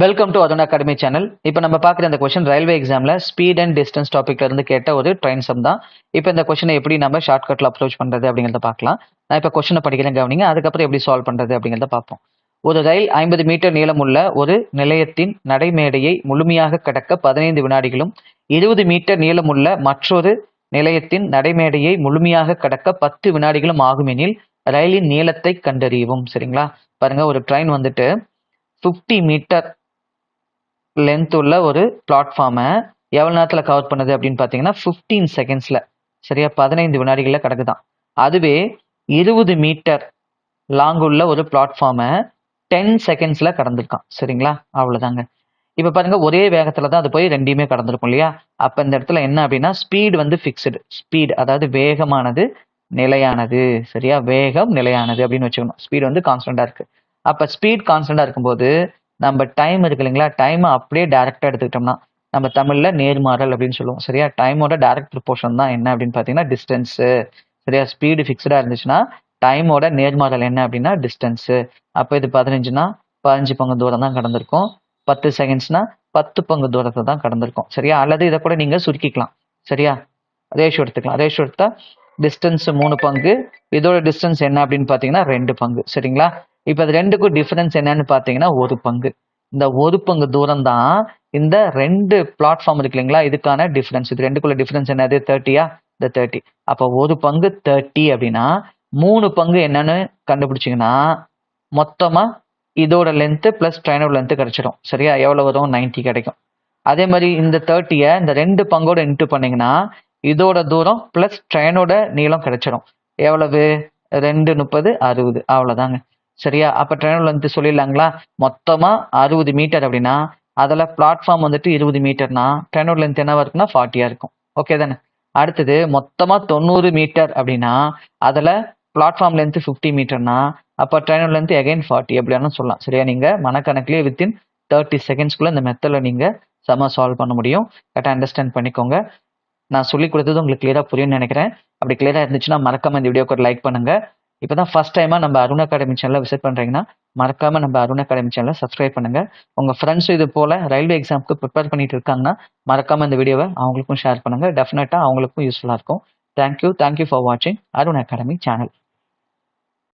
Welcome to Arun academy channel. இப்போ நம்ம பார்க்குற இந்த கொஸ்டின் ரயில்வே எக்ஸாமில் ஸ்பீட் அண்ட் டிஸ்டன்ஸ் டாப்பிக்ல இருந்து கேட்ட ஒரு ட்ரெயின் சம் தான். இப்போ இந்த கொஸ்டினை எப்படி நம்ம ஷார்ட்கட்டில் அப்ரோச் பண்ணுறது அப்படிங்கிறத பார்க்கலாம். நான் இப்போ கொஸ்டினை படிக்கிறேன் கவனிங்க. அதுக்கப்புறம் எப்படி சால்வ் பண்ணுறது அப்படிங்கிறத பார்ப்போம். ஒரு ரயில் 50 மீட்டர் நீளமுள்ள ஒரு நிலையத்தின் நடைமேடையை முழுமையாக கடக்க 15 வினாடிகளும் 20 மீட்டர் நீளமுள்ள மற்றொரு நிலையத்தின் நடைமேடையை முழுமையாக கடக்க 10 வினாடிகளும் ஆகும் எனில் ரயிலின் நீளத்தை கண்டறியவும். சரிங்களா? பாருங்க, ஒரு ட்ரெயின் வந்துட்டு 50 மீட்டர் லென்த் உள்ள ஒரு பிளாட்ஃபார்மை எவ்வளோ நேரத்தில் கவர் பண்ணுது அப்படின்னு பார்த்தீங்கன்னா 15 செகண்ட்ஸில், சரியா, 15 வினாடிகளில் கிடக்குதான். அதுவே 20 மீட்டர் லாங் உள்ள ஒரு பிளாட்ஃபார்மை 10 செகண்ட்ஸில் கடந்திருக்கான். சரிங்களா? அவ்வளோதாங்க. இப்போ பாருங்க, ஒரே வேகத்தில் தான் அது போய் ரெண்டையுமே கடந்திருக்கும் இல்லையா? அப்போ இந்த இடத்துல என்ன அப்படின்னா ஸ்பீடு வந்து ஃபிக்ஸ்டு. ஸ்பீடு அதாவது வேகமானது நிலையானது. சரியா? வேகம் நிலையானது அப்படின்னு வச்சுக்கணும். ஸ்பீடு வந்து கான்ஸ்டண்டாக இருக்குது. அப்போ ஸ்பீட் கான்ஸ்டண்டாக இருக்கும்போது நம்ம டைம் இருக்கு இல்லைங்களா, டைமை அப்படியே டைரக்டாக எடுத்துக்கிட்டோம்னா நம்ம தமிழில் நேர்மாறல் அப்படின்னு சொல்லுவோம். சரியா? டைமோட டைரக்ட் ப்ரொபோர்ஷன் தான் என்ன அப்படின்னு பார்த்தீங்கன்னா டிஸ்டன்ஸு. சரியா? ஸ்பீடு ஃபிக்ஸ்டாக இருந்துச்சுன்னா டைமோட நேர்மாறல் என்ன அப்படின்னா டிஸ்டன்ஸு. அப்போ இது 15னா 15 பங்கு தூரம் தான் கடந்திருக்கும். 10 செகண்ட்ஸ்னா 10 பங்கு தூரத்தை தான் கடந்திருக்கும். சரியா? அல்லது இதை கூட நீங்கள் சுருக்கிக்கலாம். சரியா? ரேஷியோ எடுத்துக்கலாம். ரேஷியோ எடுத்தால் டிஸ்டன்ஸ் 3 பங்கு, இதோட டிஸ்டன்ஸ் என்ன அப்படின்னு பார்த்தீங்கன்னா 2 பங்கு. சரிங்களா? இப்போ அது ரெண்டுக்கும் டிஃபரன்ஸ் என்னன்னு பார்த்தீங்கன்னா 1 பங்கு. இந்த 1 பங்கு தூரம் தான் இந்த 2 பிளாட்ஃபார்ம் இருக்கு இல்லைங்களா, இதுக்கான டிஃபரன்ஸ். இது ரெண்டுக்குள்ள டிஃபரன்ஸ் என்னது? 30யா? இந்த 30. அப்போ 1 பங்கு 30 அப்படின்னா 3 பங்கு என்னன்னு கண்டுபிடிச்சிங்கன்னா மொத்தமாக இதோட லென்த்து ப்ளஸ் ட்ரெயினோட லென்த்து கிடைச்சிடும். சரியா? எவ்வளோ வரும்? 90 கிடைக்கும். அதே மாதிரி இந்த 30யை இந்த 2 பங்கோட இன்ட்டு பண்ணிங்கன்னா இதோட தூரம் ப்ளஸ் ட்ரெயினோட நீளம் கிடைச்சிடும். எவ்வளவு? 2 30 60. அவ்வளோதாங்க. சரியா? அப்போ ட்ரெயினோட லென்த்து சொல்லிடலாங்களா? மொத்தமாக 60 மீட்டர் அப்படின்னா அதில் பிளாட்ஃபார்ம் வந்துட்டு 20 மீட்டர்னா ட்ரெயினோட லென்த் என்னவா இருக்குன்னா 40யா இருக்கும். ஓகே தானே? அடுத்தது மொத்தமாக 90 மீட்டர் அப்படின்னா அதில் பிளாட்ஃபார்ம் லென்த்து 50 மீட்டர்னா அப்போ ட்ரெயினோட லென்த் அகைன் 40 எப்படியானு சொல்லலாம். சரியா? நீங்கள் மனக்கணக்கிலே வித்தின் 30 செகண்ட்ஸ்குள்ளே இந்த மெத்தடில் நீங்கள் செம சால்வ் பண்ண முடியும். கரெக்டாக அண்டர்ஸ்டாண்ட் பண்ணிக்கோங்க. நான் சொல்லி கொடுத்தது உங்களுக்கு கிளியராக புரியும்னு நினைக்கிறேன். அப்படி கிளியராக இருந்துச்சுன்னா மறக்காம இந்த வீடியோக்கு ஒரு லைக் பண்ணுங்க. இப்போ தான் ஃபர்ஸ்ட் டைமாக நம்ம அருண் அகாடமி சேனலை விசிட் பண்ணுறீங்கன்னா மறக்காம நம்ம அருண் அகாடமி சேனலை சப்ஸ்கிரைப் பண்ணுங்க. உங்கள் ஃப்ரெண்ட்ஸும் இது போல் ரயில்வே எக்ஸாமுக்கு ப்ரிப்பேர் பண்ணிட்டு இருக்காங்கன்னா மறக்காம இந்த வீடியோவை அவங்களுக்கும் ஷேர் பண்ணுங்க. டெஃபினட்டாக அவங்களுக்கும் யூஸ்ஃபுல்லாக இருக்கும். தேங்க்யூ ஃபார் வாட்சிங் அருண் அகாடமி சேனல்.